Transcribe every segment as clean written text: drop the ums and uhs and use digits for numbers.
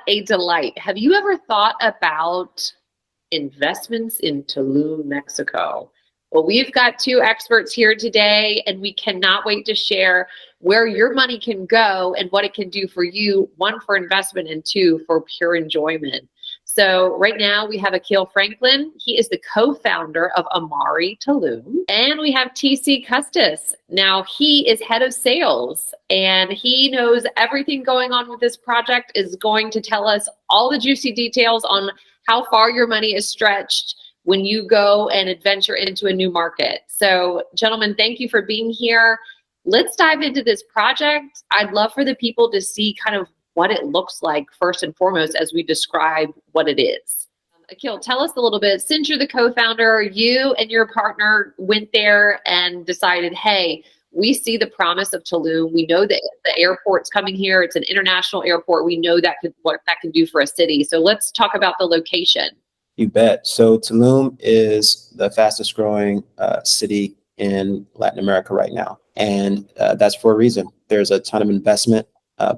a delight. Have you ever thought about investments in Tulum, Mexico? Well, we've got two experts here today, and we cannot wait to share where your money can go and what it can do for you, one, for investment, and two, for pure enjoyment. So right now we have Akil Franklin. He is the co-founder of Amari Tulum. And we have TC Custis. Now he is head of sales and he knows everything going on with this project, is going to tell us all the juicy details on how far your money is stretched when you go and adventure into a new market. So gentlemen, thank you for being here. Let's dive into this project. I'd love for the people to see kind of what it looks like first and foremost as we describe what it is. Akil, tell us a little bit. Since you're the co-founder, you and your partner went there and decided, hey, we see the promise of Tulum. We know that the airport's coming here. It's an international airport. We know what that can do for a city. So let's talk about the location. You bet. So Tulum is the fastest growing city in Latin America right now. And that's for a reason. There's a ton of investment,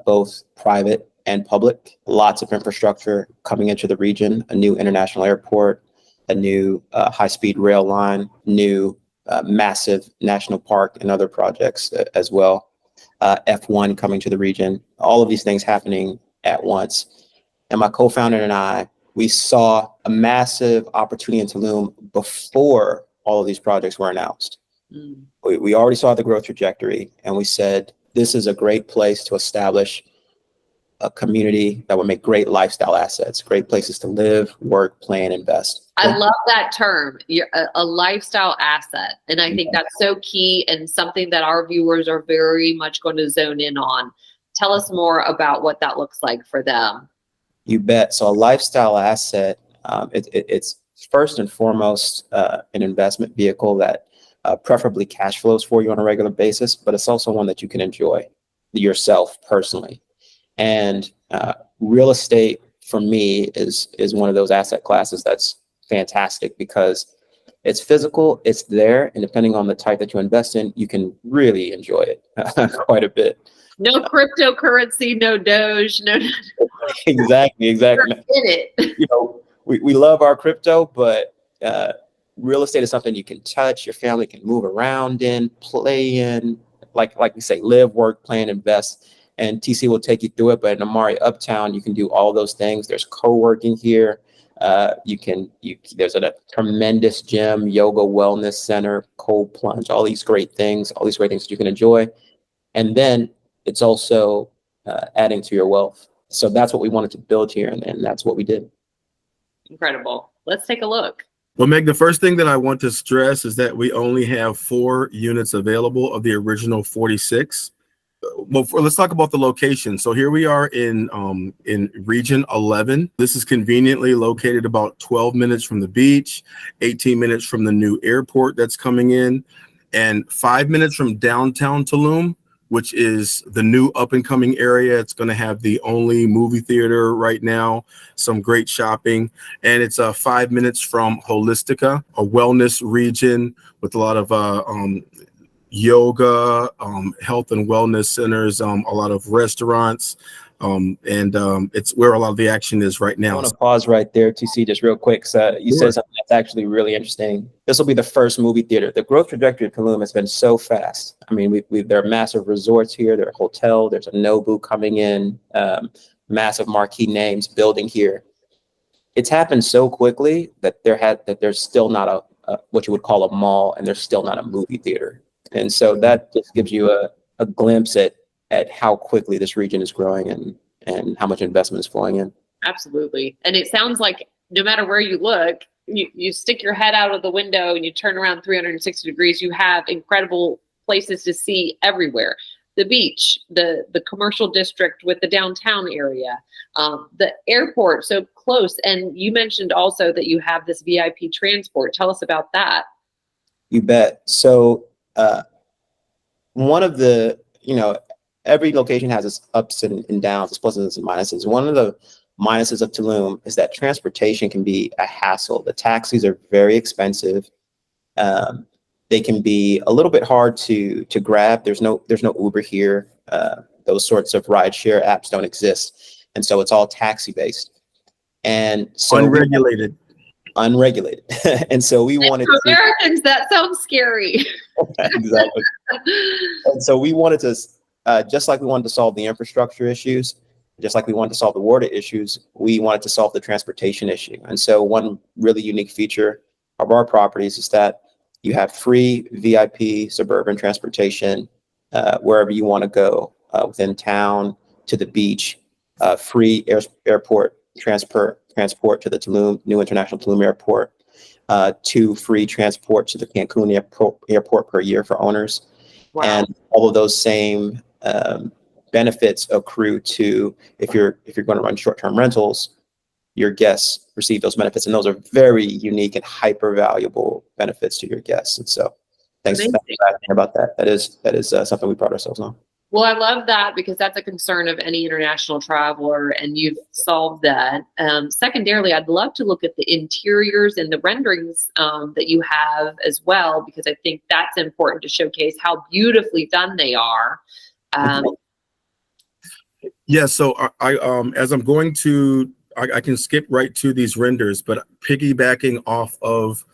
both private and public, lots of infrastructure coming into the region, a new international airport, a new high-speed rail line, new massive national park and other projects as well. F1 coming to the region, all of these things happening at once. And my co-founder and I, we saw a massive opportunity in Tulum before all of these projects were announced. We already saw the growth trajectory, and we said, this is a great place to establish a community that would make great lifestyle assets, great places to live, work, play, and invest. I love that term, a lifestyle asset. And I think that's so key and something that our viewers are very much going to zone in on. Tell us more about what that looks like for them. You bet. So a lifestyle asset, it's first and foremost an investment vehicle that preferably cash flows for you on a regular basis, but it's also one that you can enjoy yourself personally. And real estate for me is one of those asset classes that's fantastic because it's physical, it's there, and depending on the type that you invest in, you can really enjoy it quite a bit. No cryptocurrency, no Doge, no. Exactly. In it. You know, we love our crypto, but real estate is something you can touch, your family can move around in, play in, like we say, live, work, play, and invest. And TC will take you through it. But in Amari Uptown, you can do all those things. There's co-working here. There's a tremendous gym, yoga, wellness center, cold plunge, all these great things that you can enjoy. And then it's also adding to your wealth. So that's what we wanted to build here. And that's what we did. Incredible. Let's take a look. Well, Meg, the first thing that I want to stress is that we only have 4 units available of the original 46. Well, let's talk about the location. So here we are in Region 11. This is conveniently located about 12 minutes from the beach, 18 minutes from the new airport that's coming in, and 5 minutes from downtown Tulum, which is the new up-and-coming area. It's going to have the only movie theater right now, some great shopping, and it's 5 minutes from Holistica, a wellness region with a lot of yoga, health and wellness centers, a lot of restaurants, and it's where a lot of the action is right now. I want to pause right there, TC, just real quick. So you said something that's actually really interesting. This will be the first movie theater. The growth trajectory of Tulum has been so fast. I mean, there are massive resorts here. There are hotel. There's a Nobu coming in, massive marquee names building here. It's happened so quickly that there's still not a what you would call a mall, and there's still not a movie theater. And so that just gives you a glimpse at how quickly this region is growing and how much investment is flowing in. Absolutely. And it sounds like no matter where you look, you stick your head out of the window and you turn around 360 degrees, you have incredible places to see everywhere. The beach, the commercial district with the downtown area, the airport so close. And you mentioned also that you have this VIP transport. Tell us about that. You bet. So one of the, every location has its ups and downs, its pluses and minuses. One of the minuses of Tulum is that transportation can be a hassle. The taxis are very expensive. They can be a little bit hard to grab. There's no Uber here. Those sorts of rideshare apps don't exist. And so it's all taxi based. And so Unregulated. Unregulated. And so we wanted For to Americans, that sounds scary. exactly. And so we wanted to just like we wanted to solve the infrastructure issues, just like we wanted to solve the water issues, we wanted to solve the transportation issue. And so one really unique feature of our properties is that you have free VIP suburban transportation wherever you want to go within town, to the beach, free airport transport to the Tulum, new International Tulum Airport, to free transport to the Cancun airport per year for owners. Wow. And all of those same benefits accrue to if you're going to run short-term rentals, your guests receive those benefits, and those are very unique and hyper valuable benefits to your guests. And so, thanks for asking about that. That is something we pride ourselves on. Well, I love that because that's a concern of any international traveler, and you've solved that. Secondarily, I'd love to look at the interiors and the renderings that you have as well, because I think that's important to showcase how beautifully done they are. Yeah, so I as I'm going to, I can skip right to these renders, but piggybacking off of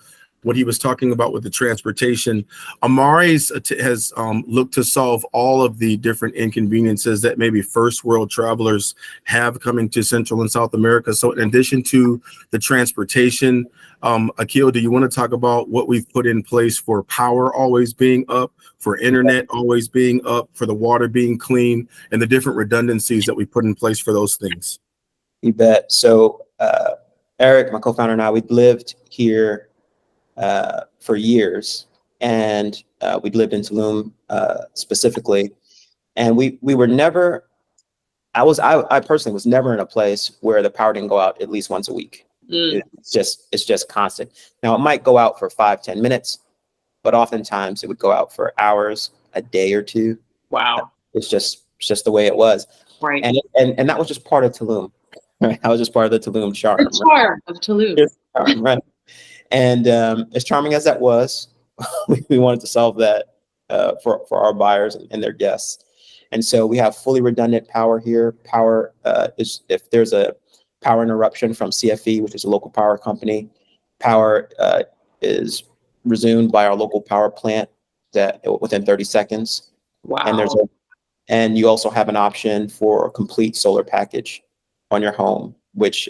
what he was talking about with the transportation, Amari's has looked to solve all of the different inconveniences that maybe first world travelers have coming to Central and South America. So in addition to the transportation, Akil, do you want to talk about what we've put in place for power always being up, for internet always being up, for the water being clean, and the different redundancies that we put in place for those things? You bet. So Eric, my co-founder, and I, we'd lived here for years, and we'd lived in Tulum specifically, and we were never. I personally was never in a place where the power didn't go out at least once a week. It's just constant. Now it might go out for 5-10 minutes, but oftentimes it would go out for hours, a day or two. Wow. It's just the way it was. Right. And that was just part of Tulum. Right. That was just part of the Tulum charm. The charm of Tulum. Right. And as charming as that was, we wanted to solve that for our buyers and their guests. And so we have fully redundant power here. Power is, if there's a power interruption from CFE, which is a local power company, power is resumed by our local power plant within 30 seconds. Wow. And you also have an option for a complete solar package on your home, which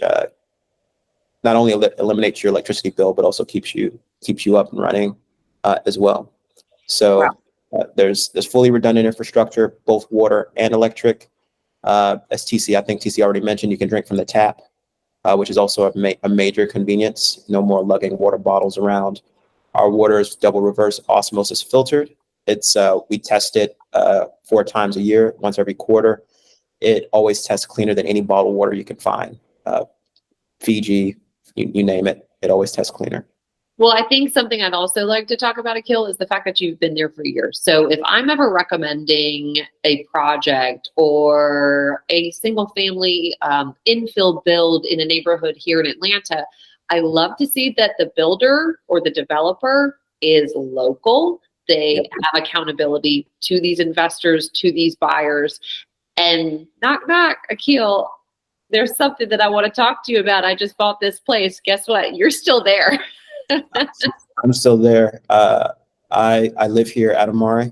not only eliminates your electricity bill, but also keeps you up and running as well. So there's fully redundant infrastructure, both water and electric. As TC, I think TC already mentioned, you can drink from the tap, which is also a major convenience. No more lugging water bottles around. Our water is double reverse osmosis filtered. We test it 4 times a year, once every quarter. It always tests cleaner than any bottled water you can find. Fiji, you name it, it always tests cleaner. Well, I think something I'd also like to talk about, Akil, is the fact that you've been there for years. So if I'm ever recommending a project or a single family infill build in a neighborhood here in Atlanta, I love to see that the builder or the developer is local. They have accountability to these investors, to these buyers. And knock, knock, Akil, there's something that I want to talk to you about. I just bought this place. Guess what? You're still there. I'm still there. I live here at Amari.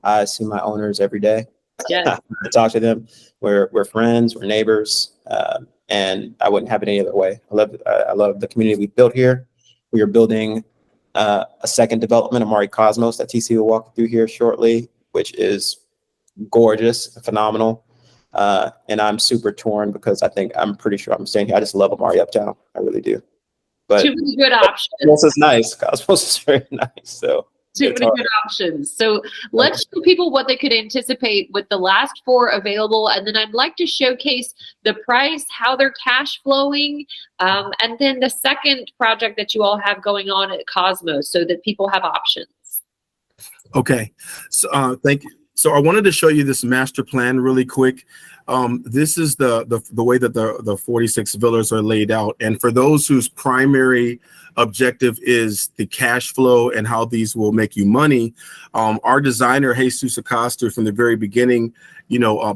I see my owners every day. Yes. I talk to them. We're friends, we're neighbors, and I wouldn't have it any other way. I love the community we built here. We are building a second development, Amari Cosmos, that TC will walk through here shortly, which is gorgeous, phenomenal. And I'm super torn because I'm pretty sure I'm staying here. I just love Amari Uptown. I really do. But too many good options. Cosmos is nice. Cosmos is very nice. So too many good options. So let's show people what they could anticipate with the last 4 available. And then I'd like to showcase the price, how they're cash flowing, and then the second project that you all have going on at Cosmos so that people have options. Okay. So thank you. So I wanted to show you this master plan really quick. This is the way that the 46 villas are laid out. And for those whose primary objective is the cash flow and how these will make you money, our designer, Jesus Acosta, from the very beginning,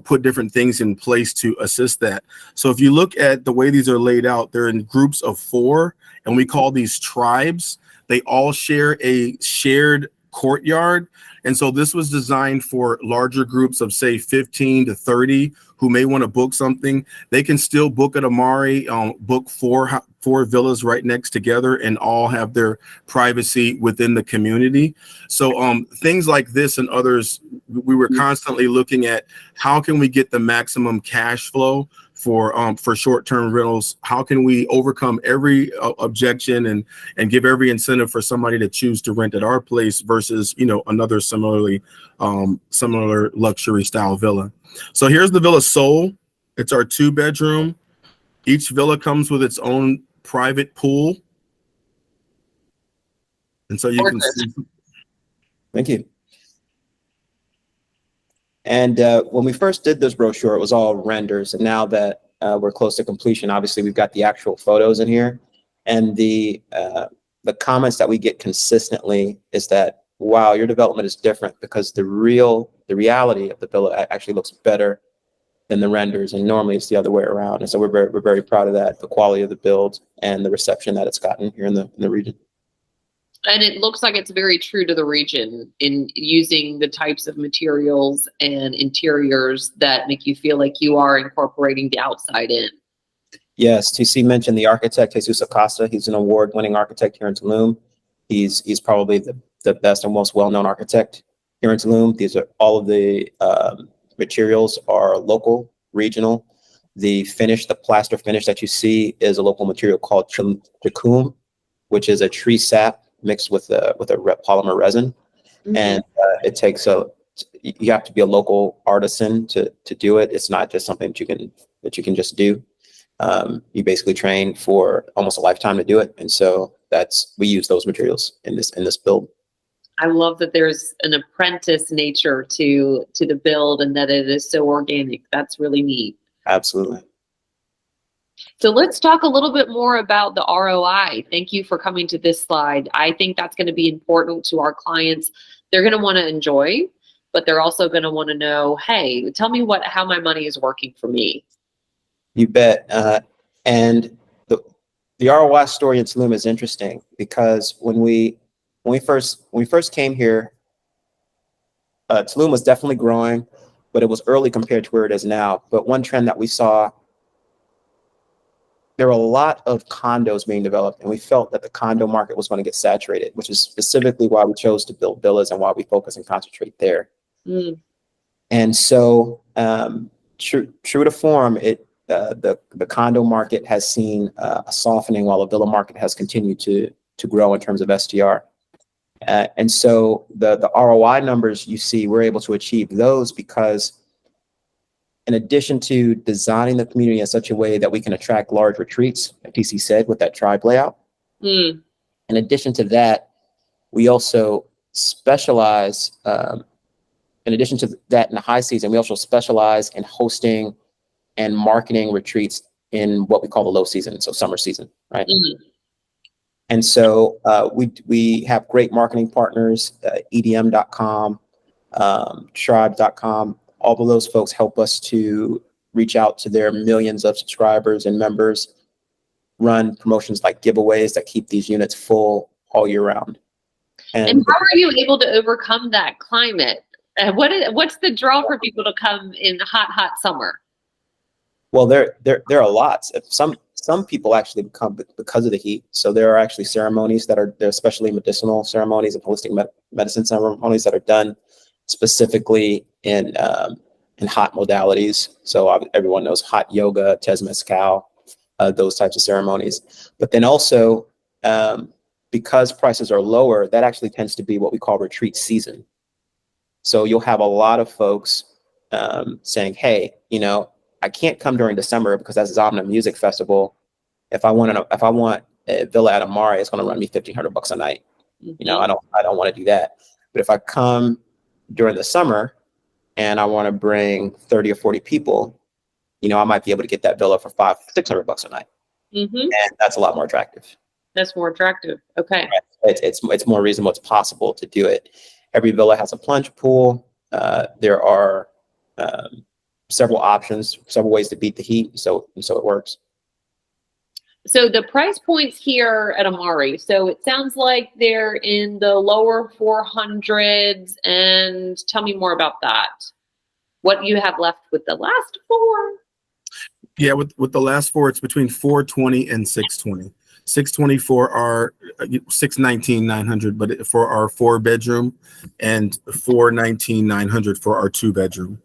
put different things in place to assist that. So if you look at the way these are laid out, they're in groups of 4, and we call these tribes. They all share a shared courtyard. And so this was designed for larger groups of, say, 15 to 30 who may want to book something. They can still book at Amari, book four villas right next together, and all have their privacy within the community. So things like this and others, we were constantly looking at how can we get the maximum cash flow for short-term rentals. How can we overcome every objection and give every incentive for somebody to choose to rent at our place versus another similar luxury style villa. So here's the Villa Soul. It's our 2-bedroom. Each villa comes with its own private pool, and so you can see. Thank you. And when we first did this brochure, it was all renders. And now that we're close to completion, obviously we've got the actual photos in here. And the comments that we get consistently is that, wow, your development is different because the reality of the villa actually looks better than the renders. And normally it's the other way around. And so we're very proud of that, the quality of the build and the reception that it's gotten here in the region. And it looks like it's very true to the region in using the types of materials and interiors that make you feel like you are incorporating the outside in. Yes, TC mentioned the architect, Jesus Acosta. He's an award-winning architect here in Tulum. He's probably the best and most well-known architect here in Tulum. These are all of the materials are local, regional. The finish, the plaster finish that you see is a local material called chacum, which is a tree sap mixed with a polymer resin. Mm-hmm. And it takes you have to be a local artisan to do it. It's not just something that you can just do. You basically train for almost a lifetime to do it. And so we use those materials in this build. I love that there's an apprentice nature to the build and that it is so organic. That's really neat. Absolutely. So let's talk a little bit more about the ROI. Thank you for coming to this slide. I think that's going to be important to our clients. They're going to want to enjoy, but they're also going to want to know, hey, tell me how my money is working for me. You bet. And the ROI story in Tulum is interesting because when we first came here, Tulum was definitely growing, but it was early compared to where it is now. But one trend that we saw, there were a lot of condos being developed, and we felt that the condo market was going to get saturated, which is specifically why we chose to build villas and why we focus and concentrate there. Mm. And so, true to form, the condo market has seen a softening while the villa market has continued to grow in terms of STR. And so the ROI numbers you see, we're able to achieve those because in addition to designing the community in such a way that we can attract large retreats, like DC said, with that tribe layout. Mm. In addition to that, we also specialize, in addition to that in the high season, we also specialize in hosting and marketing retreats in what we call the low season, so summer season, right? Mm-hmm. And so we have great marketing partners, edm.com, tribe.com. All of those folks help us to reach out to their millions of subscribers and members, run promotions like giveaways that keep these units full all year round. And how are you able to overcome that climate? What's the draw for people to come in hot summer? Well, there are lots. Some people actually come because of the heat. So there are actually ceremonies they're especially medicinal ceremonies and holistic medicine ceremonies that are done specifically in hot modalities. So everyone knows hot yoga, Tez Mezcal, those types of ceremonies. But then also, because prices are lower, that actually tends to be what we call retreat season. So you'll have a lot of folks saying, hey, I can't come during December because that's Zamna Music Festival. If I want a villa at Amari, it's going to run me $1,500 a night. Mm-hmm. I don't want to do that. But if I come during the summer, and I want to bring 30 or 40 people, I might be able to get that villa for $500-600 a night. Mm-hmm. And that's a lot more attractive. That's more attractive. Okay. Right? It's more reasonable. It's possible to do it. Every villa has a plunge pool. There are several options, several ways to beat the heat. So it works. So the price points here at Amari, so it sounds like they're in the lower 400s, and tell me more about that. What you have left with the last 4? Yeah, with the last 4, it's between 420 and 620. 620 for our 619 900, but for our 4-bedroom, and 419 900 for our 2-bedroom.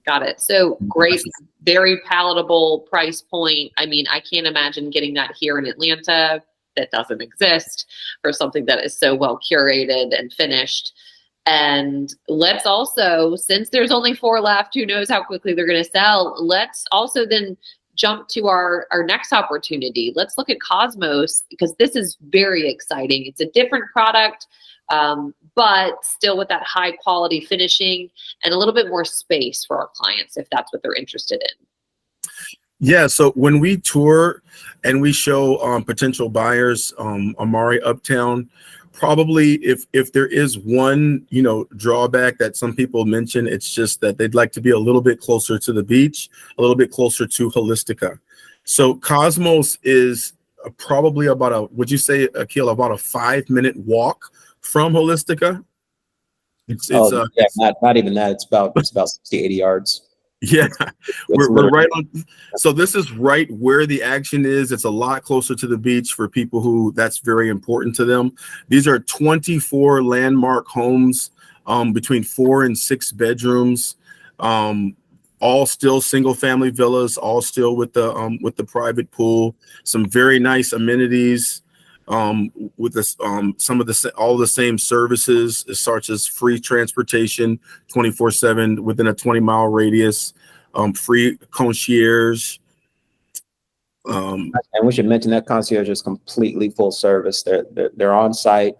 Got it. So great, very palatable price point. I mean, I can't imagine getting that here in Atlanta. That doesn't exist for something that is so well curated and finished. And let's also, since there's only 4 left, who knows how quickly they're going to sell, let's also then jump to our next opportunity. Let's look at Cosmos, because this is very exciting. It's a different product, but still with that high quality finishing and a little bit more space for our clients if that's what they're interested in. Yeah, so when we tour and we show potential buyers Amari Uptown, probably if there is one drawback that some people mention, it's just that they'd like to be a little bit closer to the beach, a little bit closer to Holistica. So Cosmos is probably about would you say, Akil, about a 5-minute walk from Holistica? Not even that. It's about 60-80 yards. Yeah, we're right on. So this is right where the action is. It's a lot closer to the beach for people who that's very important to them. These are 24 landmark homes, between 4 and 6 bedrooms, all still single family villas, all still with the private pool, some very nice amenities, with this all the same services such as free transportation 24/7 within a 20-mile radius, free concierge. And we should mention that concierge is completely full service. They're on site.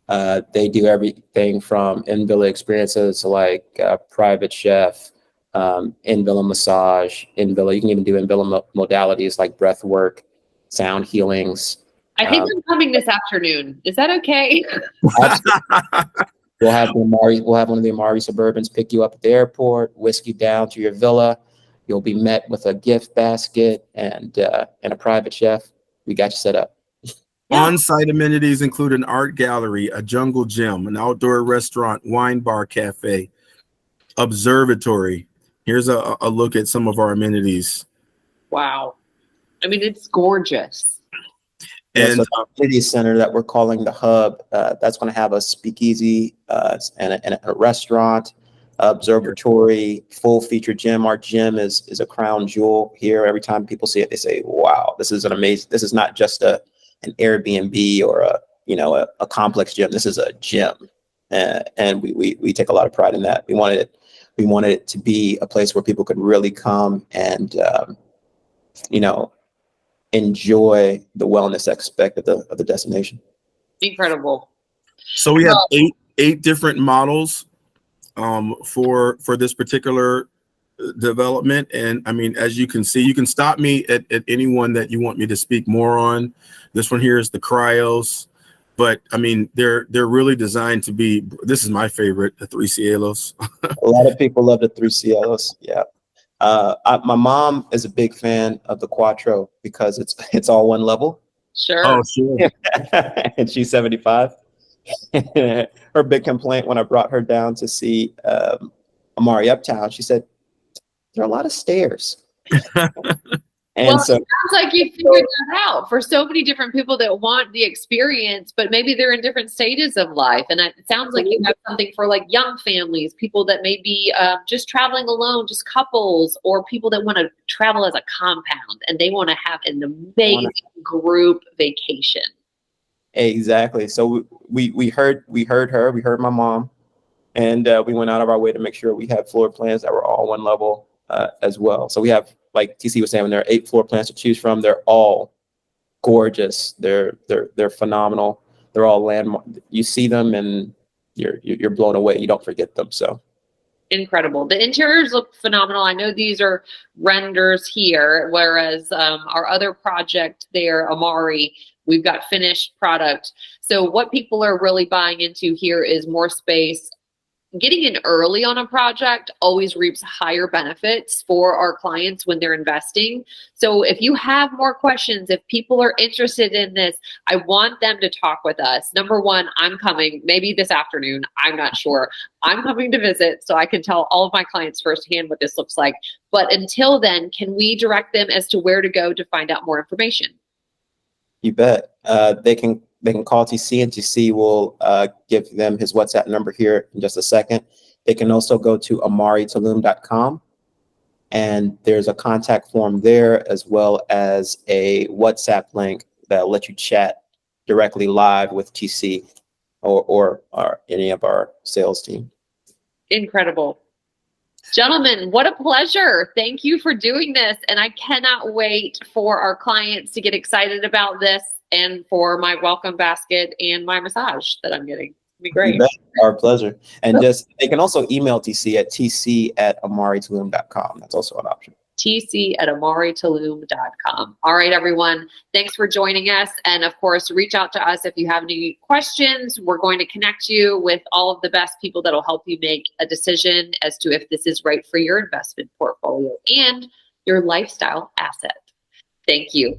They do everything from in-villa experiences to like private chef, in-villa massage, in-villa. You can even do in-villa modalities like breath work, sound healings. I think I'm coming this afternoon. Is that okay? We'll have one of the Amari Suburbans pick you up at the airport, whisk you down to your villa. You'll be met with a gift basket and a private chef. We got you set up. Yeah. On-site amenities include an art gallery, a jungle gym, an outdoor restaurant, wine bar, cafe, observatory. Here's a look at some of our amenities. Wow. I mean, it's gorgeous. And so the community center that we're calling the hub, that's going to have a speakeasy and a restaurant, observatory, full feature gym. Our gym is a crown jewel here. Every time people see it, they say, "Wow, this is an amazing." This is not just an Airbnb or a complex gym. This is a gym, and we take a lot of pride in that. We wanted it to be a place where people could really come and enjoy the wellness aspect of the destination. Incredible. So we have eight different models for this particular development, and I mean, as you can see, you can stop me at any one that you want me to speak more on. This one here is the cryos, but I mean, they're really designed to be. This is my favorite, the 3 Cielos. A lot of people love the 3 Cielos. Yeah. My mom is a big fan of the Quattro because it's all one level. Sure. Oh, sure. And she's 75. Her big complaint when I brought her down to see Amari Uptown, she said, "There are a lot of stairs." And so it sounds like you figured that out for so many different people that want the experience, but maybe they're in different stages of life. And it sounds like you have something for like young families, people that may be just traveling alone, just couples, or people that want to travel as a compound and they want to have an amazing group vacation. Exactly. So we heard her, we heard my mom, and we went out of our way to make sure we had floor plans that were all one level as well. So we have, like TC was saying, there are 8 floor plans to choose from. They're all gorgeous. They're phenomenal. They're all landmark. You see them and you're blown away. You don't forget them. So Incredible. The interiors look phenomenal. I know these are renders here, whereas our other project there, Amari, we've got finished product. So what people are really buying into here is more space. Getting in early on a project always reaps higher benefits for our clients when they're investing. So if you have more questions, if people are interested in this, I want them to talk with us. Number one, I'm coming, maybe this afternoon, I'm not sure. I'm coming to visit so I can tell all of my clients firsthand what this looks like. But until then, can we direct them as to where to go to find out more information? You bet. They can call TC, and TC will give them his WhatsApp number here in just a second. They can also go to amaritulum.com, and there's a contact form there, as well as a WhatsApp link that'll let you chat directly live with TC or any of our sales team. Incredible. Gentlemen, what a pleasure. Thank you for doing this. And I cannot wait for our clients to get excited about this and for my welcome basket and my massage that I'm getting. It'll be great. Our pleasure. And just, they can also email TC at tc@amaritulum.com. That's also an option. tc@amaritulum.com. All right, everyone. Thanks for joining us. And of course, reach out to us if you have any questions. We're going to connect you with all of the best people that will help you make a decision as to if this is right for your investment portfolio and your lifestyle asset. Thank you.